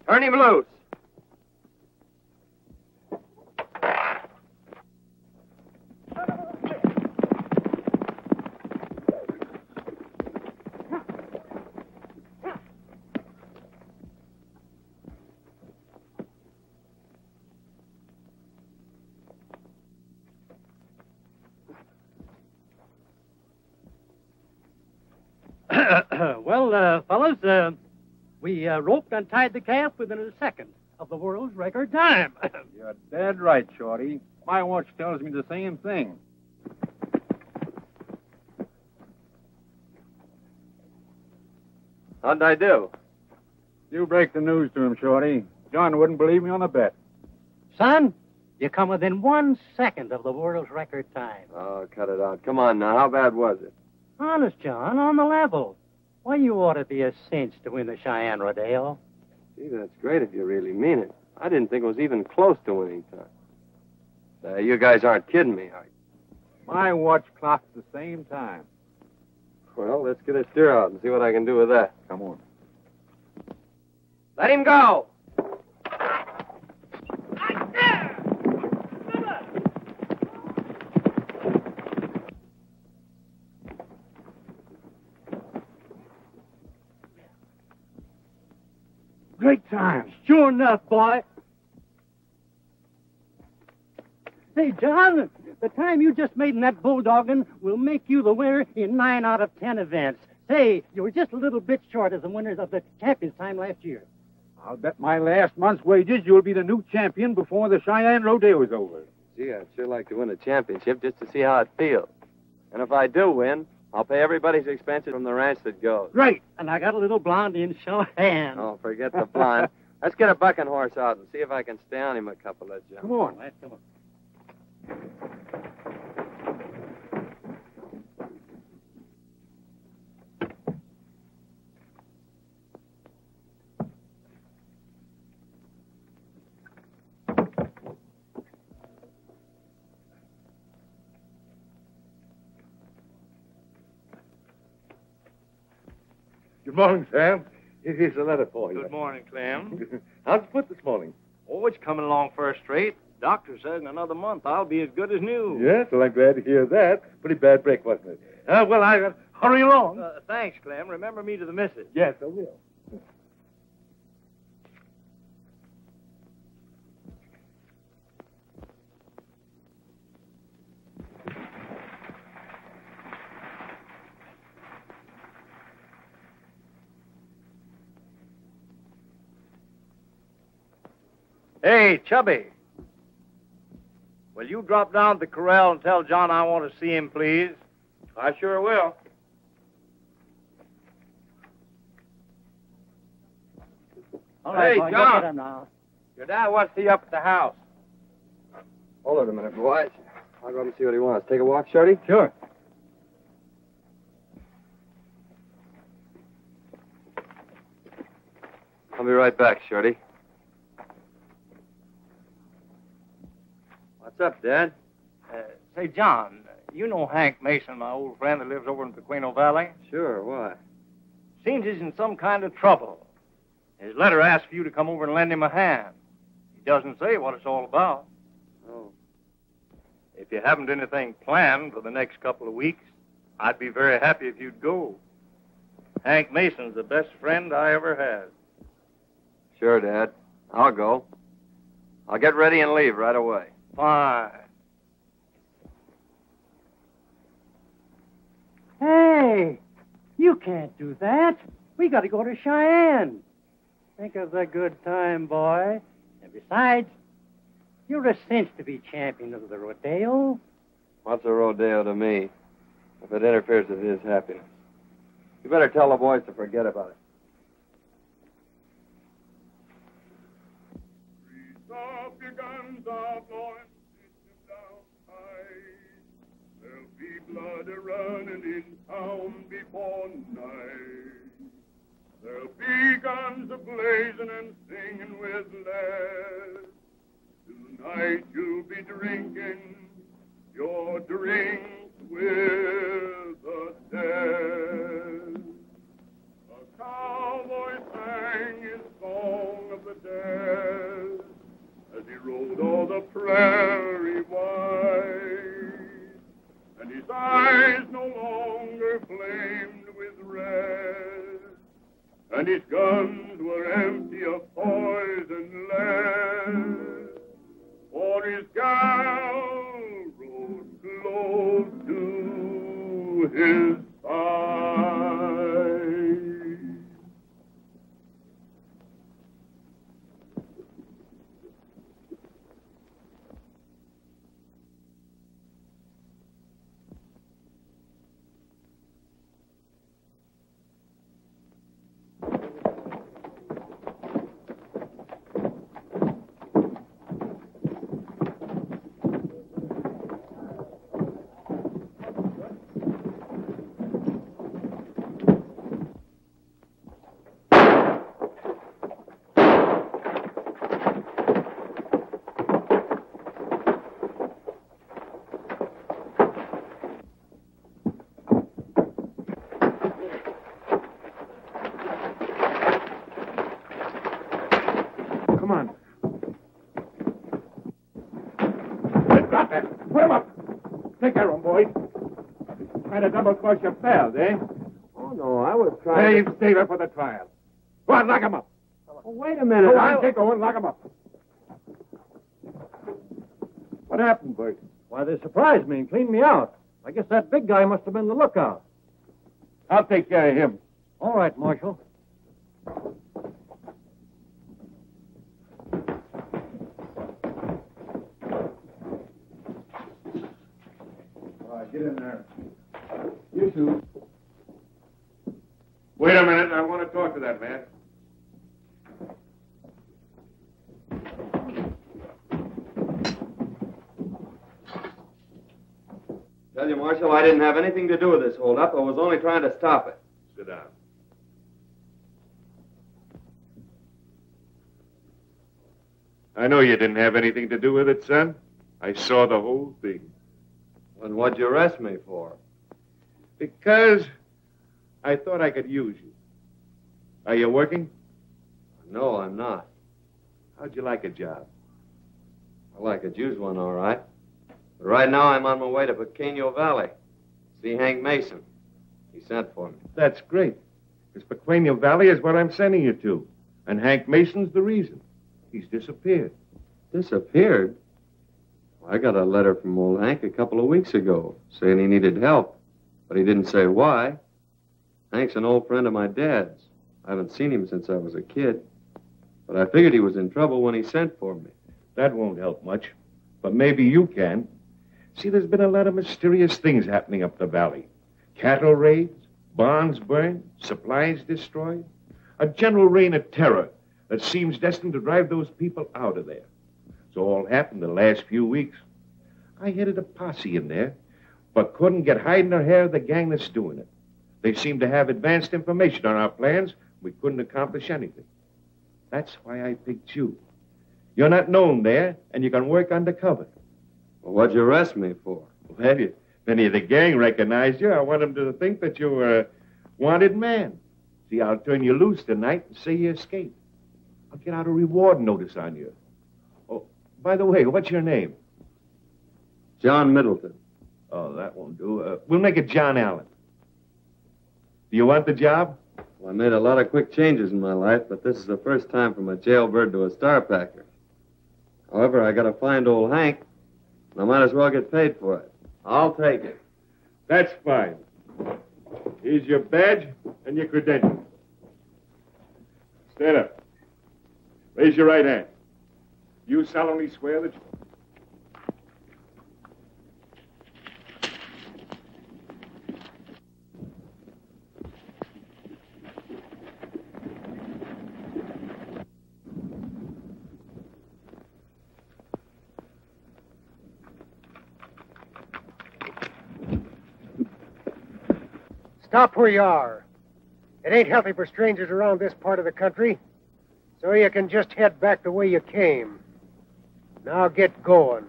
Turn him loose. Well, fellas, we roped and tied the calf within a second of the world's record time. You're dead right, Shorty. My watch tells me the same thing. How'd I do? You break the news to him, Shorty. John wouldn't believe me on a bet. Son, you come within 1 second of the world's record time. Oh, cut it out. Come on now. How bad was it? Honest, John, on the level. Why, you ought to be a cinch to win the Cheyenne Rodeo. Gee, that's great if you really mean it. I didn't think it was even close to winning time. You guys aren't kidding me, are you? My watch clocks the same time. Well, let's get a steer out and see what I can do with that. Come on. Let him go! Great time. Sure enough, boy. Hey, John, the time you just made in that bulldogging will make you the winner in 9 out of 10 events. Say, you were just a little bit short of the winners of the champions time last year. I'll bet my last month's wages you'll be the new champion before the Cheyenne Rodeo is over. Gee, I'd sure like to win a championship just to see how it feels. And if I do win, I'll pay everybody's expenses from the ranch that goes. Great. And I got a little blondie in Cheyenne. Oh, forget the blonde. Let's get a bucking horse out and see if I can stay on him a couple of jumps. Come on, lad, come on. Good morning, Sam. Here's a letter for you. Good morning, Clem. How's the foot this morning? Oh, it's coming along first rate. Doctor says in another month I'll be as good as new. Yes, well, I'm glad to hear that. Pretty bad break, wasn't it? Well, I got to hurry along. Thanks, Clem. Remember me to the missus. Yes, I will. Hey, Chubby. Will you drop down to the corral and tell John I want to see him, please? I sure will. All right, Hey, boy, John. go get him now. Your dad wants to see you up at the house. Hold it a minute, boys. I'll go up and see what he wants. Take a walk, Shorty? Sure. I'll be right back, Shorty. What's up, Dad? Say, John, you know Hank Mason, my old friend that lives over in Pequeno Valley? Sure, why? Seems he's in some kind of trouble. His letter asks for you to come over and lend him a hand. He doesn't say what it's all about. Oh. If you haven't anything planned for the next couple of weeks, I'd be very happy if you'd go. Hank Mason's the best friend I ever had. Sure, Dad. I'll go. I'll get ready and leave right away. Fine. Hey, you can't do that. We got to go to Cheyenne. Think of the good time, boy. And besides, you're a cinch to be champion of the rodeo. What's a rodeo to me if it interferes with his happiness? You better tell the boys to forget about it. Stop your guns off, Lawrence. Sit them down high. There'll be blood a-running in town before night. There'll be guns a-blazing and singing with lead. Tonight you'll be drinking your drinks with the dead. A cowboy sang his song of the dead as he rode all the prairie wide, and his eyes no longer flamed with red, and his guns were empty of poison lead, for his gal rode close to his side. Come on. Drop that. Put him up. Take care of him, boys. Trying to double-cross your pals, eh? Oh, no, I was Hey, trying you stay there for the trial. Go on, lock him up. Oh, wait a minute. Go on, take Owen, lock him up. What happened, Bert? Why, they surprised me and cleaned me out. I guess that big guy must have been the lookout. I'll take care of him. All right, Marshal. All right, get in there. You two. Wait a minute. I want to talk to that man. Tell you, Marshal, I didn't have anything to do with this holdup. I was only trying to stop it. Sit down. I know you didn't have anything to do with it, son. I saw the whole thing. And what'd you arrest me for? Because I thought I could use you. Are you working? No, I'm not. How'd you like a job? Well, I could use one, all right. But right now I'm on my way to Pequeno Valley. See Hank Mason. He sent for me. That's great. Because Pequeno Valley is what I'm sending you to. And Hank Mason's the reason. He's disappeared. Disappeared? Well, I got a letter from old Hank a couple of weeks ago saying he needed help. But he didn't say why. Hank's an old friend of my dad's. I haven't seen him since I was a kid. But I figured he was in trouble when he sent for me. That won't help much. But maybe you can. See, there's been a lot of mysterious things happening up the valley. Cattle raids, barns burned, supplies destroyed. A general reign of terror that seems destined to drive those people out of there. It's all happened the last few weeks. I headed a posse in there, but couldn't get hide nor hair of the gang that's doing it. They seem to have advanced information on our plans. We couldn't accomplish anything. That's why I picked you. You're not known there, and you can work undercover. Well, what'd you arrest me for? Well, if any of the gang recognized you, I want them to think that you were a wanted man. See, I'll turn you loose tonight and say you escaped. I'll get out a reward notice on you. Oh, by the way, what's your name? John Middleton. Oh, that won't do. We'll make it John Allen. Do you want the job? Well, I made a lot of quick changes in my life, but this is the first time from a jailbird to a star packer. However, I gotta find old Hank, and I might as well get paid for it. I'll take it. That's fine. Here's your badge and your credentials. Stand up. Raise your right hand. You solemnly swear that you... Stop where you are. It ain't healthy for strangers around this part of the country, so you can just head back the way you came. Now get going.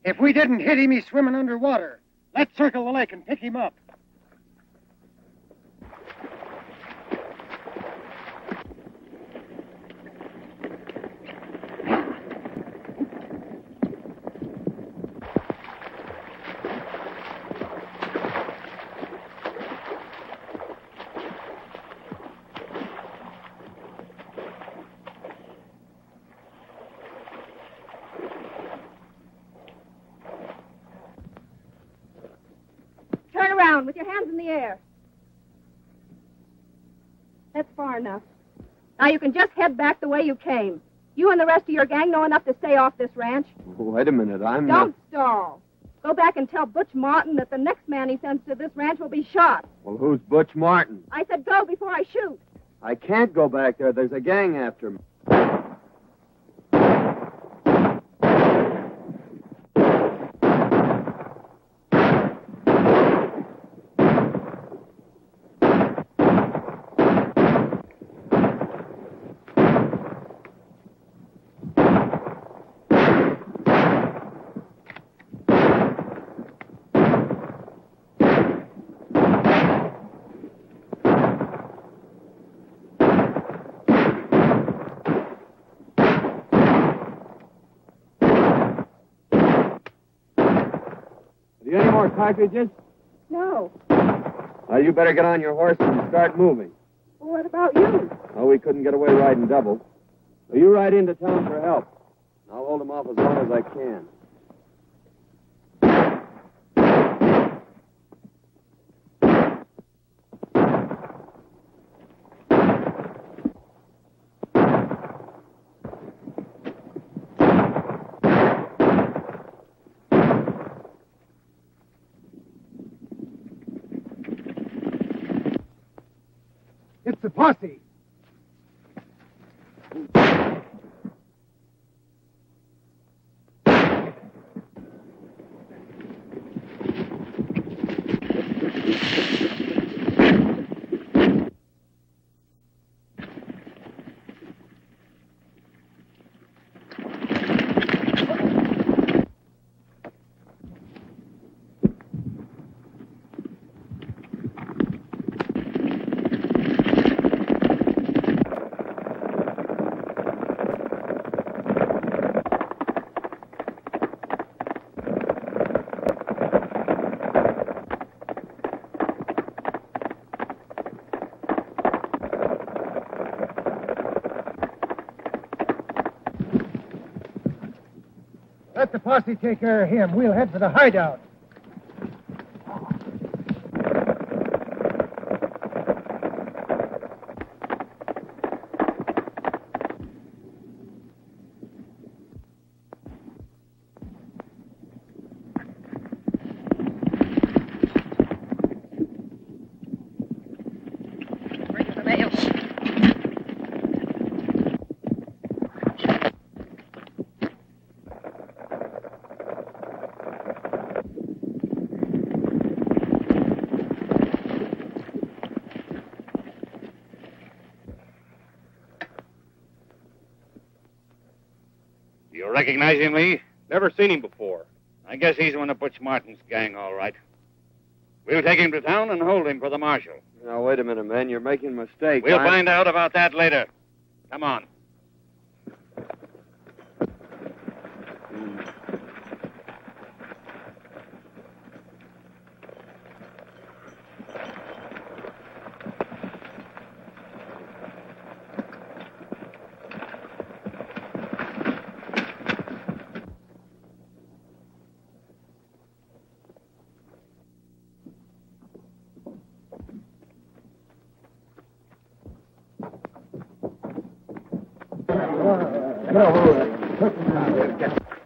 If we didn't hit him, he's swimming underwater. Let's circle the lake and pick him up. With your hands in the air. That's far enough. Now you can just head back the way you came. You and the rest of your gang know enough to stay off this ranch. Wait a minute, I'm Don't stall. Go back and tell Butch Martin that the next man he sends to this ranch will be shot. Well, who's Butch Martin? I said go before I shoot. I can't go back there. There's a gang after me. Any more cartridges? No. Well, you better get on your horse and start moving. Well, what about you? Oh, we couldn't get away riding double. So you ride in to tell them for help. I'll hold them off as long as I can. It's the posse. Let the posse take care of him. We'll head for the hideout. You recognize him, Lee? Never seen him before. I guess he's one of Butch Martin's gang, all right. We'll take him to town and hold him for the marshal. Now, wait a minute, man. You're making mistakes. We'll find out about that later. Come on.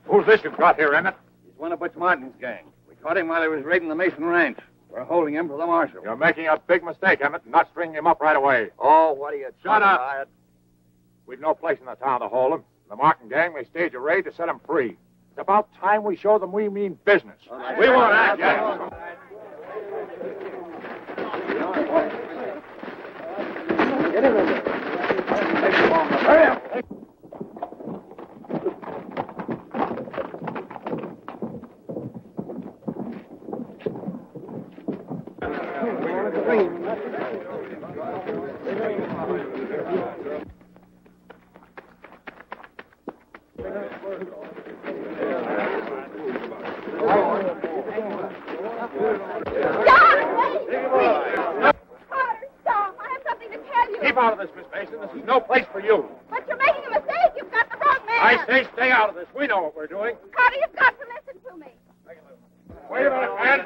Who's this you've got here, Emmett? He's one of Butch Martin's gang. We caught him while he was raiding the Mason Ranch. We're holding him for the marshal. You're making a big mistake, Emmett, not stringing him up right away. Oh, what are you Shut up! We've no place in the town to hold him. The Martin gang may stage a raid to set him free. It's about time we show them we mean business. We won't act yet. Get in there. Hurry up! Keep out of this, Miss Mason. This is no place for you. But you're making a mistake. You've got the wrong man. I say stay out of this. We know what we're doing. Carter, you've got to listen to me. Wait a minute, man.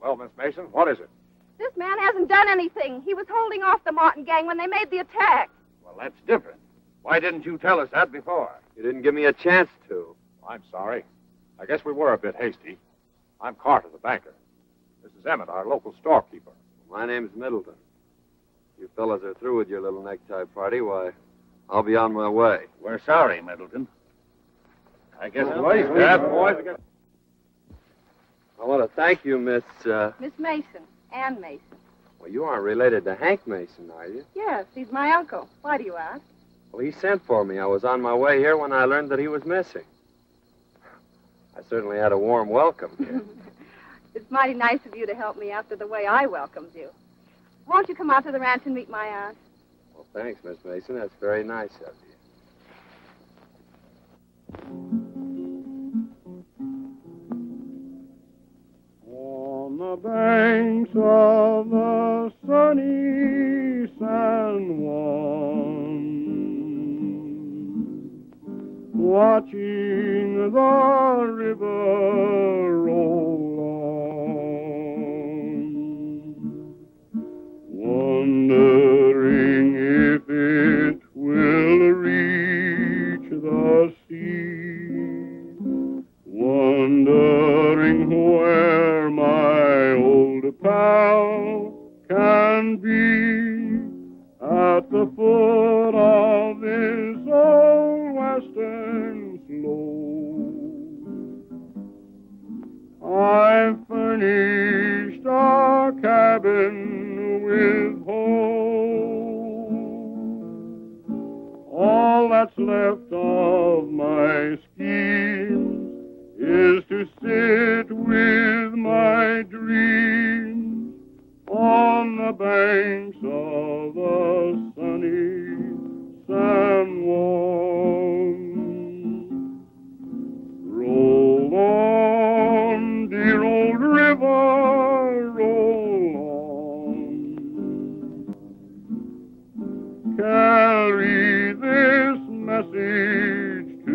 Well, Miss Mason, what is it? This man hasn't done anything. He was holding off the Martin gang when they made the attack. Well, that's different. Why didn't you tell us that before? You didn't give me a chance to. I'm sorry. I guess we were a bit hasty. I'm Carter, the banker. This is Emmett, our local storekeeper. My name's Middleton. You fellas are through with your little necktie party. Why, I'll be on my way. We're sorry, Middleton. I guess boys. I want to thank you, Miss... Miss Mason. Ann Mason. Well, you aren't related to Hank Mason, are you? Yes, he's my uncle. Why do you ask? Well, he sent for me. I was on my way here when I learned that he was missing. I certainly had a warm welcome here. It's mighty nice of you to help me after the way I welcomed you. Won't you come out to the ranch and meet my aunt? Well, thanks, Miss Mason. That's very nice of you. On the banks of the sunny San Juan, watching the river roll on, wondering if it will reach the sea, wondering where my old pal can be at the foot of this old western slope. I've furnished a cabin with hope. All that's left of my schemes is to sit with my dreams on the banks of the sunny San Juan. Roll on, dear old river, roll on. Carry this message to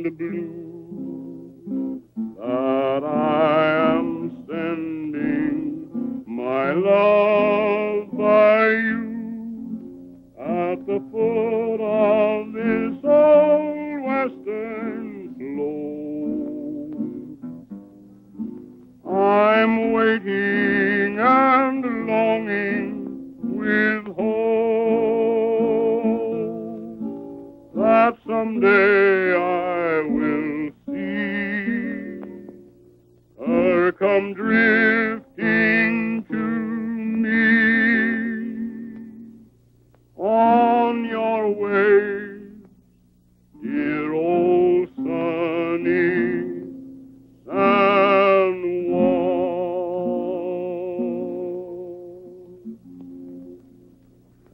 and blue that I am sending my love by you at the foot of this old western slope. I'm waiting and longing with hope that someday I will see her come drifting to me on your way, dear old sunny San Juan.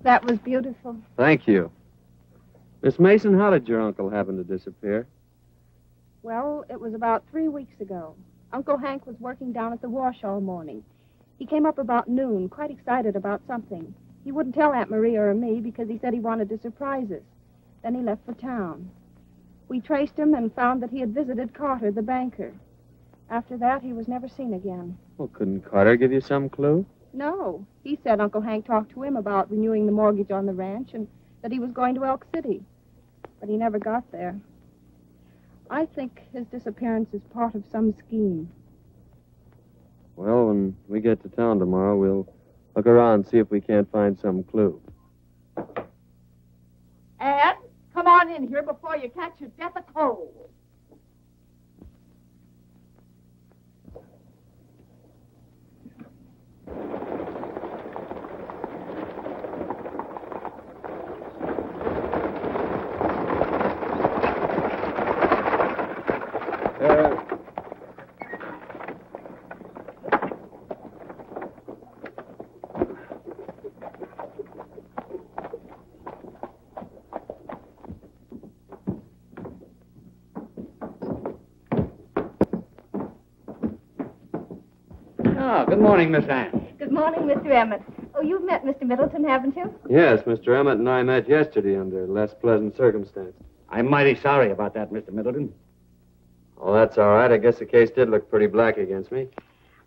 That was beautiful. Thank you. Miss Mason, how did your uncle happen to disappear? Well, it was about 3 weeks ago. Uncle Hank was working down at the wash all morning. He came up about noon, quite excited about something. He wouldn't tell Aunt Maria or me because he said he wanted to surprise us. Then he left for town. We traced him and found that he had visited Carter, the banker. After that, he was never seen again. Well, couldn't Carter give you some clue? No. He said Uncle Hank talked to him about renewing the mortgage on the ranch and that he was going to Elk City. But he never got there. I think his disappearance is part of some scheme. Well, when we get to town tomorrow, we'll look around and see if we can't find some clue. Ed, come on in here before you catch your death of cold. Good morning, Miss Anne. Good morning, Mr. Emmett. Oh, you've met Mr. Middleton, haven't you? Yes, Mr. Emmett and I met yesterday under less pleasant circumstances. I'm mighty sorry about that, Mr. Middleton. Oh, that's all right. I guess the case did look pretty black against me.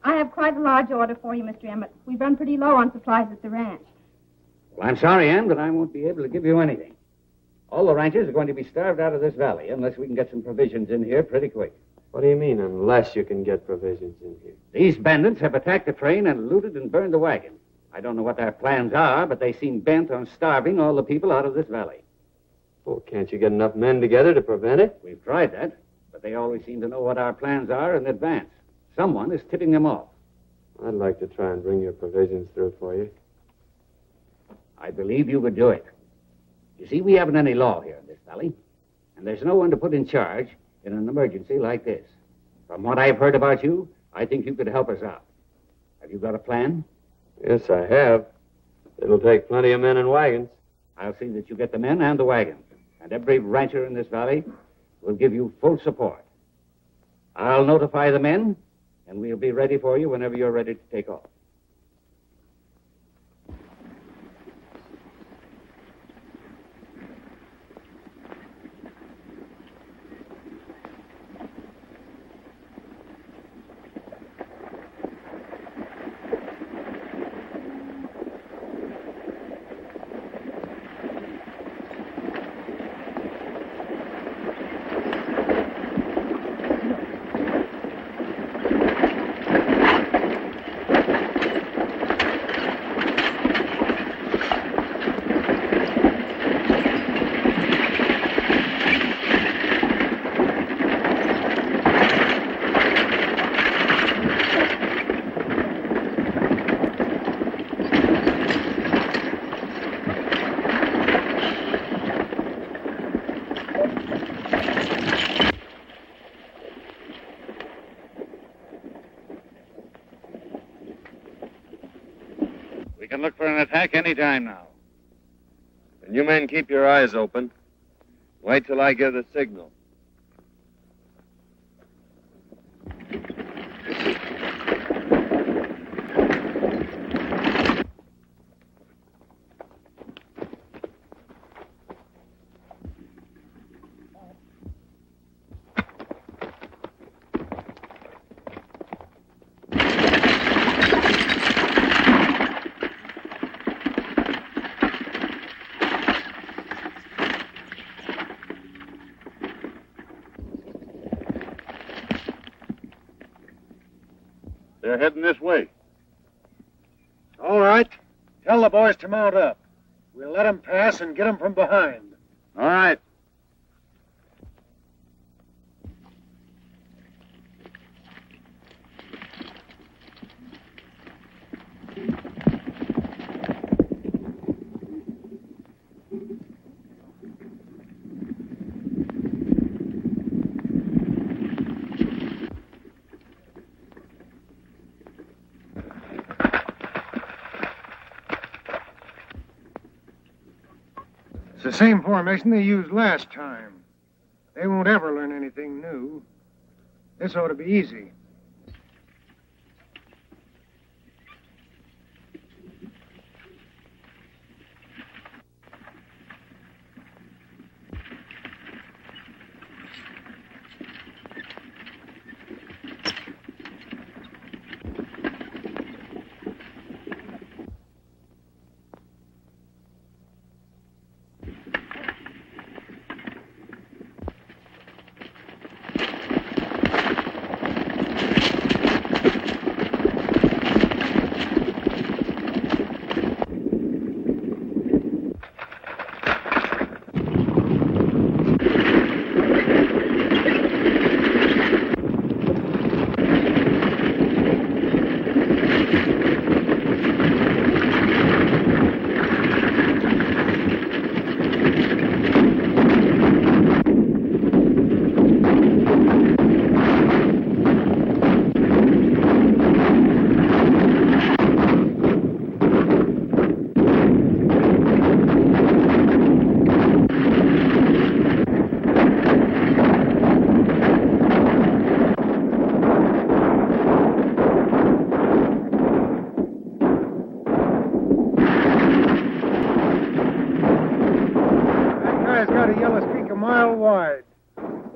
I have quite a large order for you, Mr. Emmett. We've run pretty low on supplies at the ranch. Well, I'm sorry, Anne, but I won't be able to give you anything. All the ranchers are going to be starved out of this valley unless we can get some provisions in here pretty quick. What do you mean, unless you can get provisions in here? These bandits have attacked the train and looted and burned the wagon. I don't know what their plans are, but they seem bent on starving all the people out of this valley. Oh, can't you get enough men together to prevent it? We've tried that, but they always seem to know what our plans are in advance. Someone is tipping them off. I'd like to try and bring your provisions through for you. I believe you would do it. You see, we haven't any law here in this valley, and there's no one to put in charge in an emergency like this. From what I've heard about you, I think you could help us out. Have you got a plan? Yes, I have. It'll take plenty of men and wagons. I'll see that you get the men and the wagons, and every rancher in this valley will give you full support. I'll notify the men, and we'll be ready for you whenever you're ready to take off. We can look for an attack any time now. And you men keep your eyes open. Wait till I give the signal. They're heading this way. All right. Tell the boys to mount up. We'll let them pass and get them from behind. All right. It's the same formation they used last time. They won't ever learn anything new. This ought to be easy.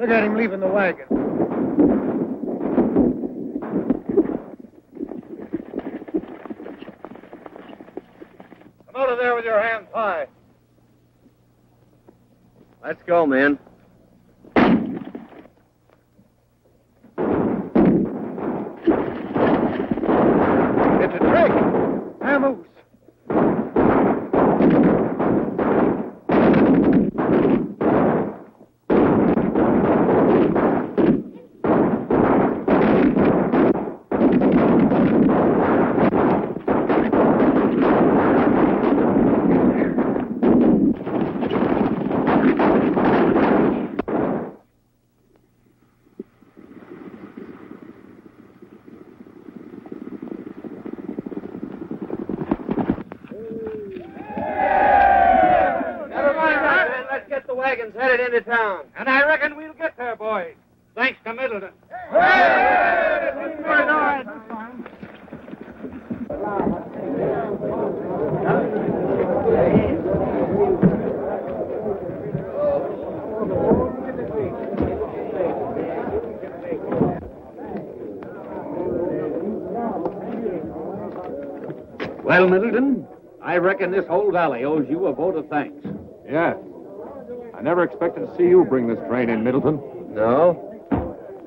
Look at him leaving the wagon. Come out of there with your hands high. Let's go, men. It's a trick. Vamoose. Headed into town. And I reckon we'll get there, boys. Thanks to Middleton. Well, Middleton, I reckon this whole valley owes you a vote of thanks. Yes. I never expected to see you bring this train in, Middleton. No?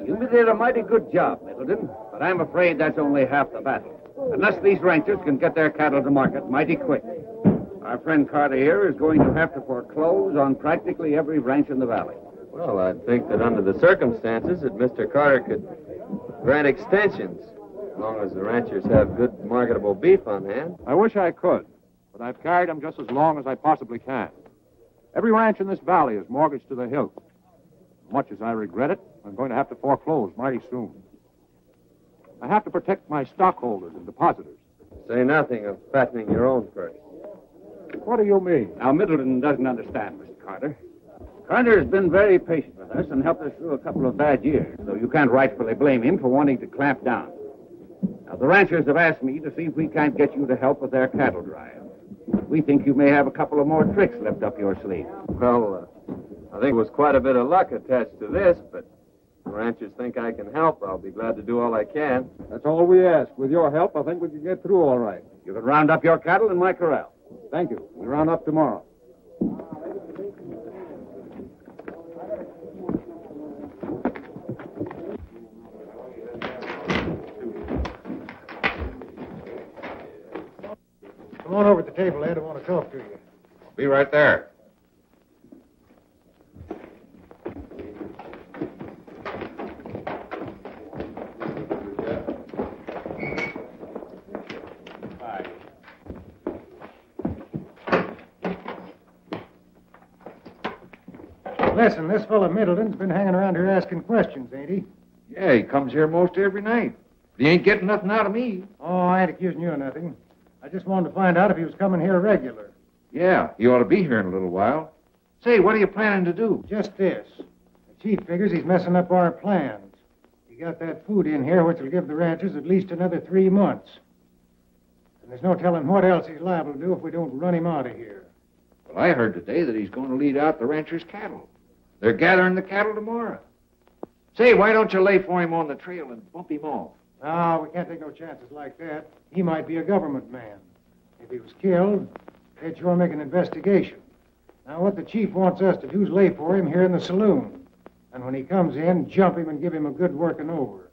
You did a mighty good job, Middleton, but I'm afraid that's only half the battle. Unless these ranchers can get their cattle to market mighty quick, our friend Carter here is going to have to foreclose on practically every ranch in the valley. Well, I think that under the circumstances that Mr. Carter could grant extensions, as long as the ranchers have good marketable beef on hand. I wish I could, but I've carried them just as long as I possibly can. Every ranch in this valley is mortgaged to the hilt. Much as I regret it, I'm going to have to foreclose mighty soon. I have to protect my stockholders and depositors. Say nothing of fattening your own purse. What do you mean? Now, Middleton doesn't understand, Mr. Carter. Carter has been very patient with us and helped us through a couple of bad years, so you can't rightfully blame him for wanting to clamp down. Now, the ranchers have asked me to see if we can't get you to help with their cattle drive. We think you may have a couple of more tricks left up your sleeve. Well, I think there was quite a bit of luck attached to this, but if the ranchers think I can help, I'll be glad to do all I can. That's all we ask. With your help, I think we can get through all right. You can round up your cattle in my corral. Thank you. We'll round up tomorrow. over at the table, Ed. I want to talk to you. I'll be right there. Listen, this fellow Middleton's been hanging around here asking questions, ain't he? Yeah, he comes here most every night. He ain't getting nothing out of me. Oh, I ain't accusing you of nothing. I just wanted to find out if he was coming here regular. Yeah, he ought to be here in a little while. Say, what are you planning to do? Just this. The chief figures he's messing up our plans. He got that food in here which will give the ranchers at least another 3 months. And there's no telling what else he's liable to do if we don't run him out of here. Well, I heard today that he's going to lead out the ranchers' cattle. They're gathering the cattle tomorrow. Say, why don't you lay for him on the trail and bump him off? No, we can't take no chances like that. He might be a government man. If he was killed, they'd sure make an investigation. Now, what the chief wants us to do is lay for him here in the saloon. And when he comes in, jump him and give him a good working over,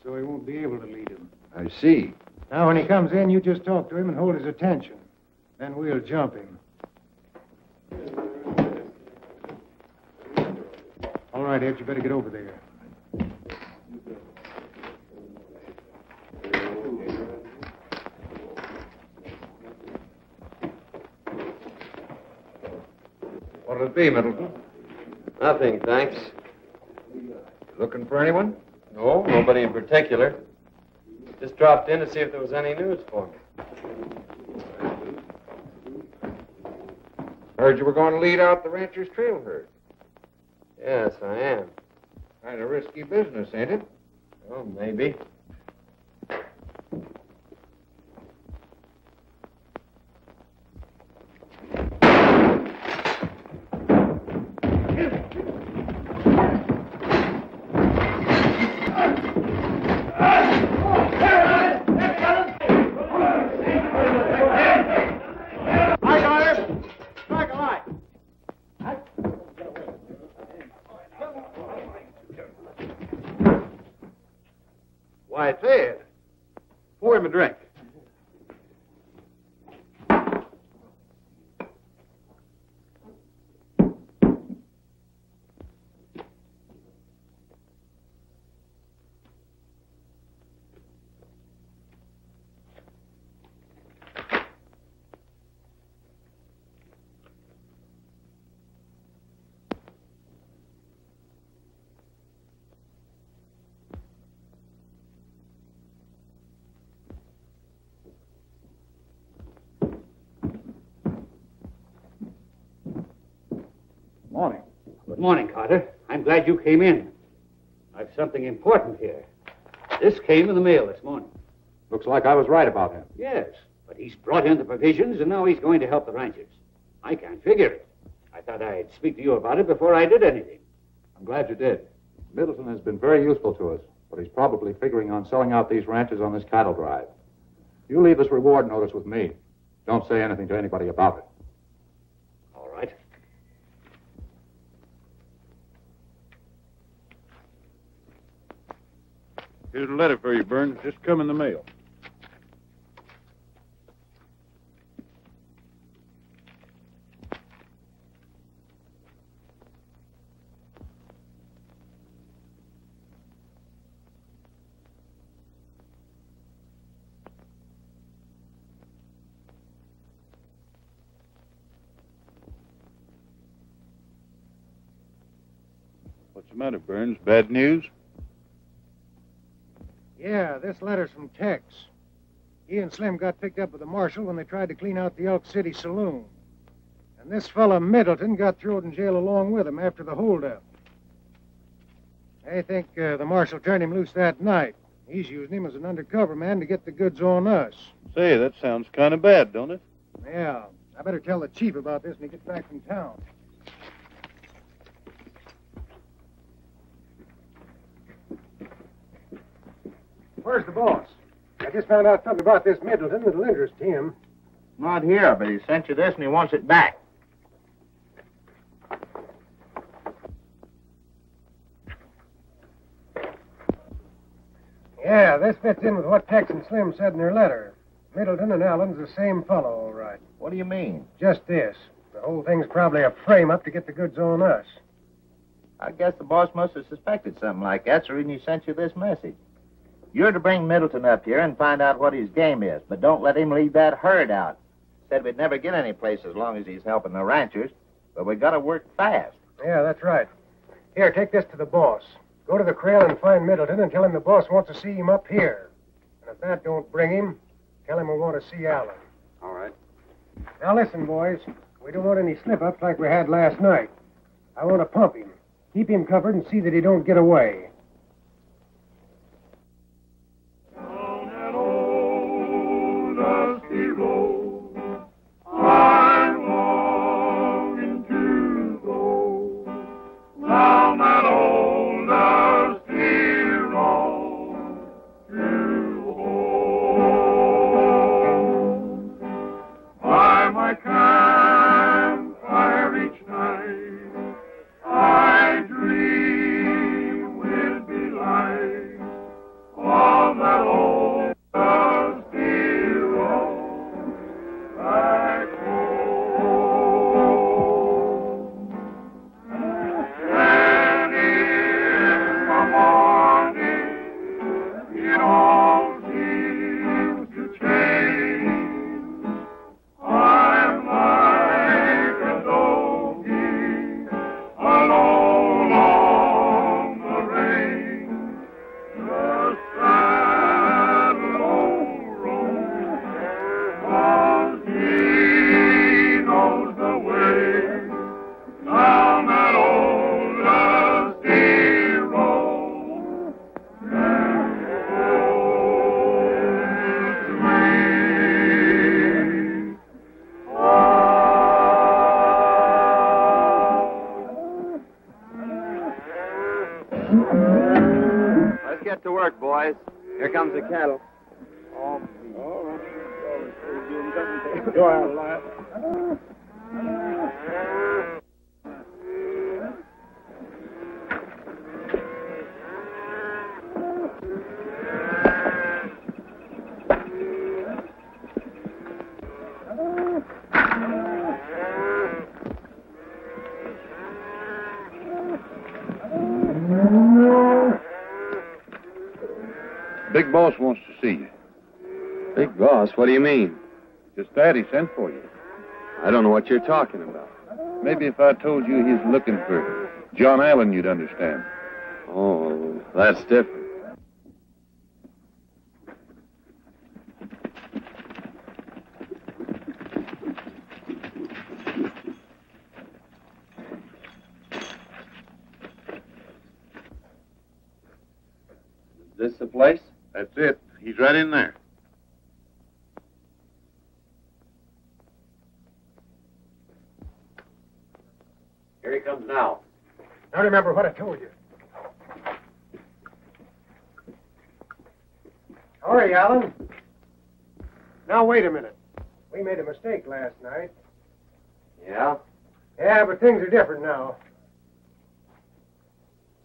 so he won't be able to lead him. I see. Now, when he comes in, you just talk to him and hold his attention. Then we'll jump him. All right, Ed, you better get over there. What'll it be, Middleton? Nothing, thanks. You looking for anyone? No, nobody in particular. Just dropped in to see if there was any news for me. Heard you were going to lead out the rancher's trail herd. Yes, I am. Kind of risky business, ain't it? Well, maybe. Why, it's Ed. Pour him a drink. Morning. Good morning, Carter. I'm glad you came in. I've something important here. This came in the mail this morning. Looks like I was right about him. Yes, but he's brought in the provisions, and now he's going to help the ranchers. I can't figure it. I thought I'd speak to you about it before I did anything. I'm glad you did. Middleton has been very useful to us, but he's probably figuring on selling out these ranches on this cattle drive. You leave this reward notice with me. Don't say anything to anybody about it. All right. Here's a letter for you, Burns. Just come in the mail. What's the matter, Burns? Bad news? Yeah, this letter's from Tex. He and Slim got picked up with the marshal when they tried to clean out the Elk City saloon. And this fella Middleton got thrown in jail along with him after the holdup. They think the marshal turned him loose that night. He's using him as an undercover man to get the goods on us. Say, that sounds kind of bad, don't it? Yeah, I better tell the chief about this when he gets back from town. Where's the boss? I just found out something about this Middleton that'll interest him. Not here, but he sent you this and he wants it back. Yeah, this fits in with what Tex and Slim said in their letter. Middleton and Allen's the same fellow, all right. What do you mean? Just this. The whole thing's probably a frame-up to get the goods on us. I guess the boss must have suspected something like that, so he sent you this message. You're to bring Middleton up here and find out what his game is, but don't let him lead that herd out. Said we'd never get any place as long as he's helping the ranchers, but we gotta work fast. Yeah, that's right. Here, take this to the boss. Go to the kraal and find Middleton and tell him the boss wants to see him up here. And if that don't bring him, tell him we want to see Allen. All right. Now listen, boys. We don't want any slip-ups like we had last night. I want to pump him. Keep him covered and see that he don't get away. Down that old dusty road, I'm longing to go. Down that old dusty road to home. By my campfire each night, I dream with delight of that old dusty road back home. And in the morning, it all seems to change. I'm like a donkey alone on the range, the sad old road, 'cause he knows the way down that old dusty road and Let's get to work, boys. Here comes the cattle. Go out, lad. Big boss wants to see you. Big boss? What do you mean? Just that, he sent for you. I don't know what you're talking about. Maybe if I told you he's looking for John Allen, you'd understand. Oh, that's different. Is this the place? That's it. He's right in there. Here he comes now. Now remember what I told you. How are you, Allen? Now, wait a minute. We made a mistake last night. Yeah? Yeah, but things are different now.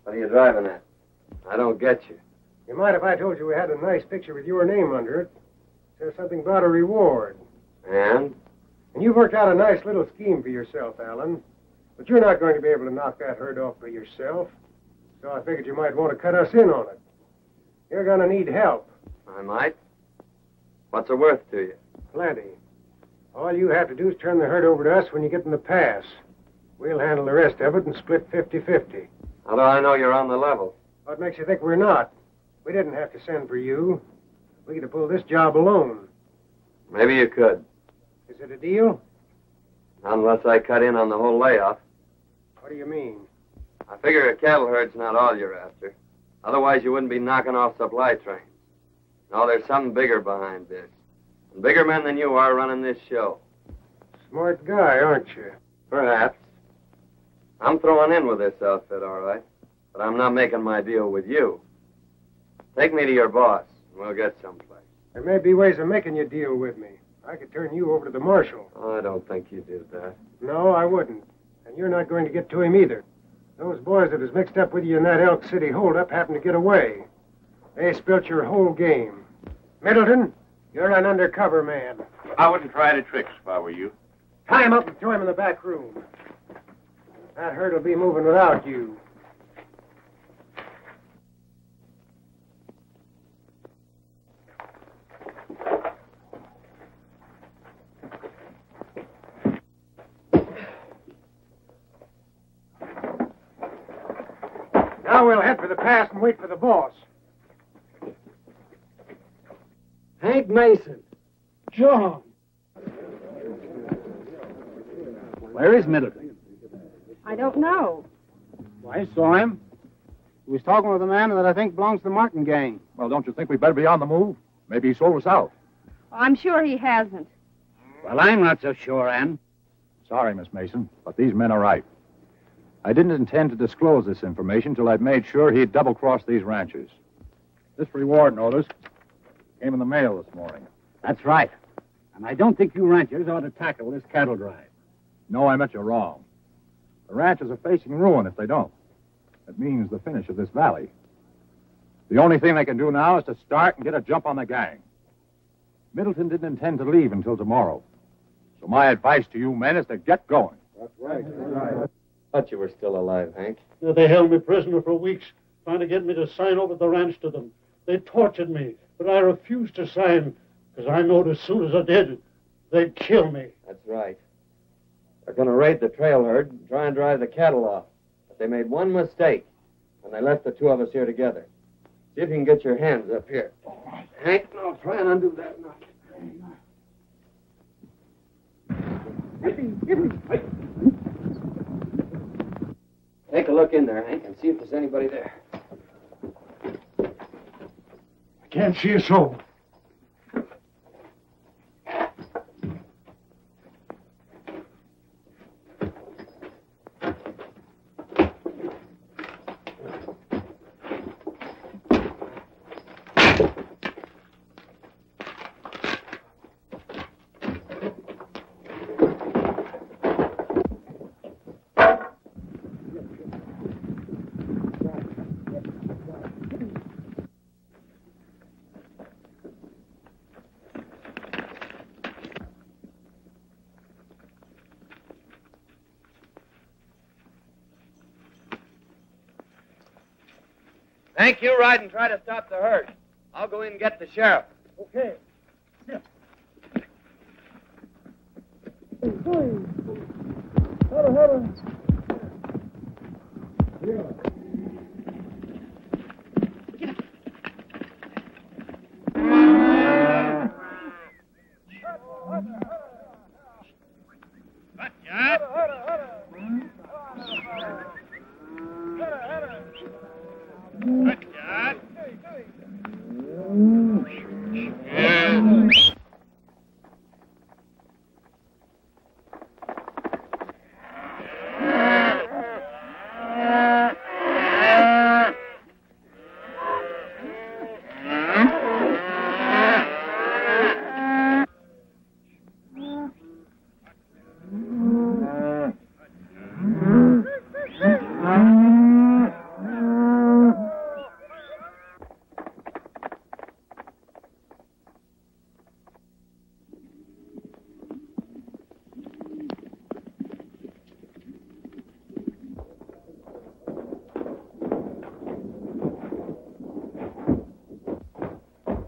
What are you driving at? I don't get you. You mind if I told you we had a nice picture with your name under it? Says something about a reward. And? And you've worked out a nice little scheme for yourself, Allen. But you're not going to be able to knock that herd off by yourself. So I figured you might want to cut us in on it. You're going to need help. I might. What's it worth to you? Plenty. All you have to do is turn the herd over to us when you get in the pass. We'll handle the rest of it and split 50-50. How do I know you're on the level? What makes you think we're not? We didn't have to send for you. We could have pulled this job alone. Maybe you could. Is it a deal? Unless I cut in on the whole layoff. What do you mean? I figure a cattle herd's not all you're after. Otherwise, you wouldn't be knocking off supply trains. No, there's something bigger behind this. And bigger men than you are running this show. Smart guy, aren't you? Perhaps. I'm throwing in with this outfit, all right. But I'm not making my deal with you. Take me to your boss, and we'll get someplace. There may be ways of making you deal with me. I could turn you over to the marshal. Oh, I don't think you did that. No, I wouldn't. And you're not going to get to him either. Those boys that was mixed up with you in that Elk City holdup happened to get away. They spilt your whole game. Middleton, you're an undercover man. I wouldn't try any tricks if I were you. Tie him up and throw him in the back room. That herd will be moving without you. Now we'll head for the pass and wait for the boss. Hank Mason. John. Where is Middleton? I don't know. Well, I saw him. He was talking with a man that I think belongs to the Martin gang. Well, don't you think we'd better be on the move? Maybe he sold us out. I'm sure he hasn't. Well, I'm not so sure, Ann. Sorry, Miss Mason, but these men are right. I didn't intend to disclose this information till I'd made sure he'd double-crossed these ranchers. This reward notice came in the mail this morning. That's right. And I don't think you ranchers ought to tackle this cattle drive. No, I meant you wrong. The ranchers are facing ruin if they don't. That means the finish of this valley. The only thing they can do now is to start and get a jump on the gang. Middleton didn't intend to leave until tomorrow. So my advice to you men is to get going. That's right. Thought you were still alive, Hank. They held me prisoner for weeks, trying to get me to sign over the ranch to them. They tortured me, but I refused to sign, because I knowed as soon as I did, they'd kill me. That's right. They're going to raid the trail herd and try and drive the cattle off. But they made one mistake when they left the two of us here together. See if you can get your hands up here. Hank, no, try and undo that knot. Give me. Take a look in there, Hank, and see if there's anybody there. I can't see a soul. Hank, you ride and try to stop the herd. I'll go in and get the sheriff. Okay. Yeah.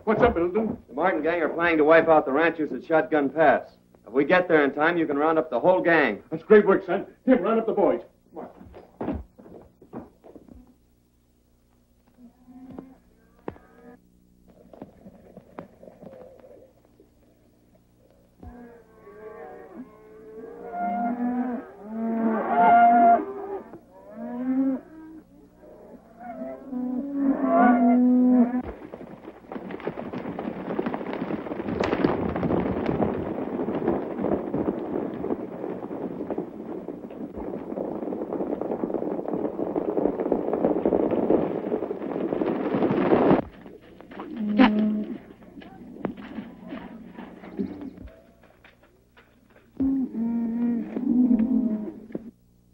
What's up, Middleton? The Martin gang are planning to wipe out the ranchers at Shotgun Pass. If we get there in time, you can round up the whole gang. That's great work, son. Tim, round up the boys. Come on.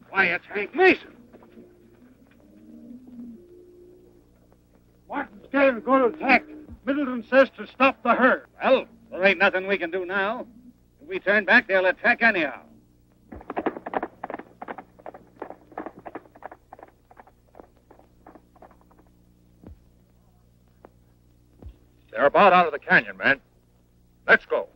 Why, it's Hank Mason. Martin's gang going to attack. Middleton says to stop the herd. Well, there ain't nothing we can do now. If we turn back, they'll attack anyhow. They're about out of the canyon, man. Let's go.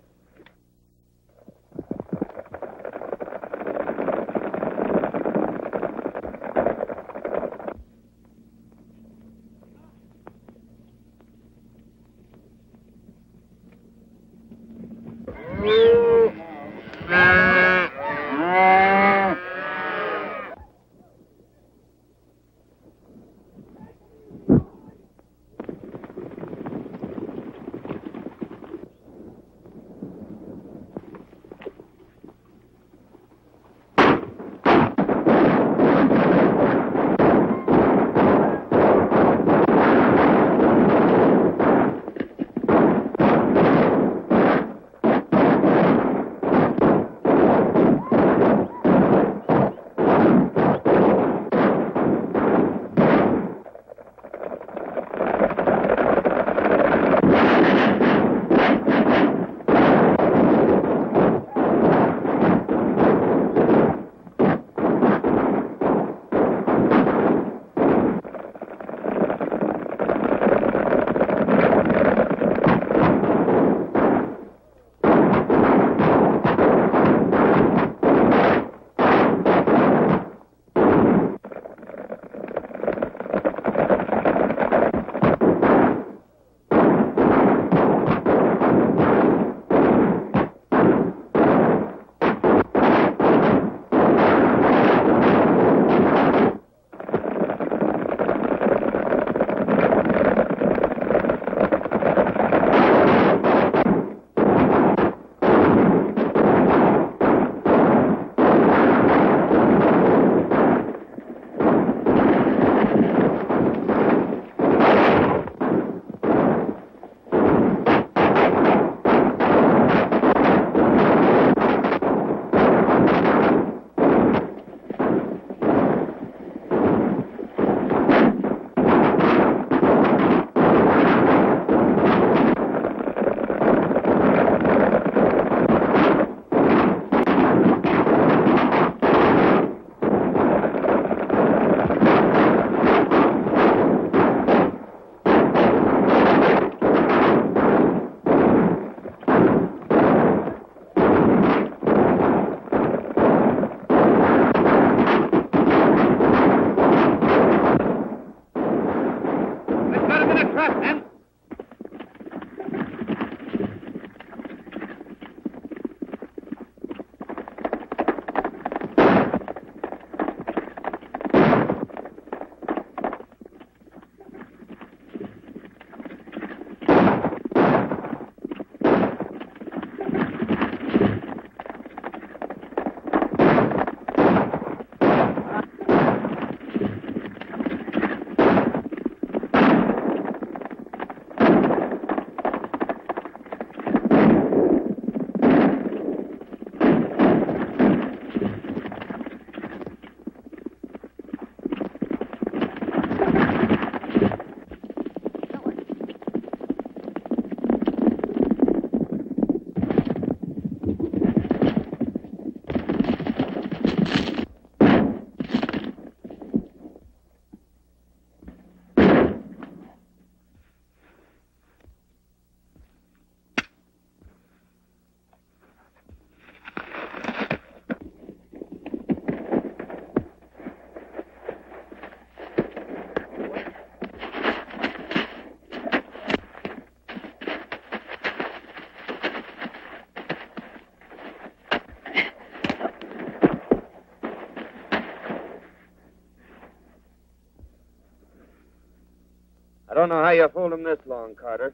I don't know how you fooled him this long, Carter.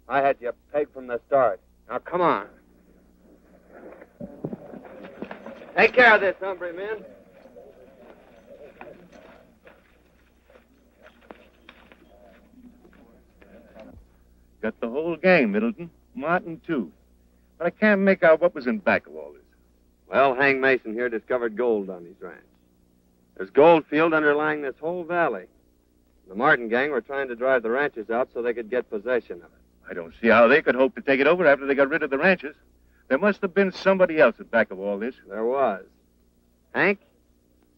I had you pegged from the start. Now, come on. Take care of this, hombre, men. Got the whole gang, Middleton. Martin, too. But I can't make out what was in back of all this. Well, Hank Mason here discovered gold on his ranch. There's gold field underlying this whole valley. The Martin gang were trying to drive the ranches out so they could get possession of it. I don't see how they could hope to take it over after they got rid of the ranches. There must have been somebody else at back of all this. There was. Hank,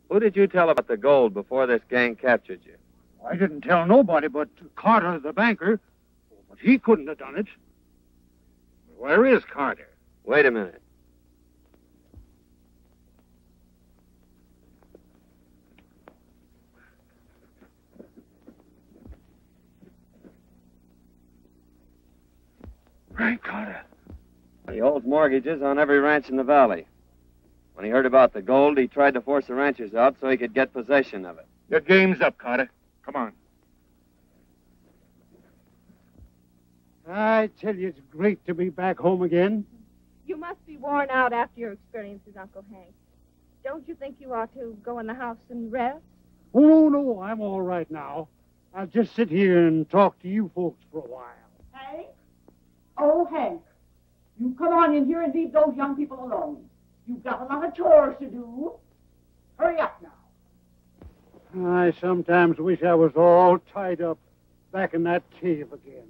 who did you tell about the gold before this gang captured you? I didn't tell nobody but Carter, the banker. But he couldn't have done it. Where is Carter? Wait a minute. Frank Carter. He holds mortgages on every ranch in the valley. When he heard about the gold, he tried to force the ranchers out so he could get possession of it. Your game's up, Carter. Come on. I tell you, it's great to be back home again. You must be worn out after your experiences, Uncle Hank. Don't you think you ought to go in the house and rest? Oh, no, I'm all right now. I'll just sit here and talk to you folks for a while. Hank? Oh, Hank. You come on in here and leave those young people alone. You've got a lot of chores to do. Hurry up now. I sometimes wish I was all tied up back in that cave again.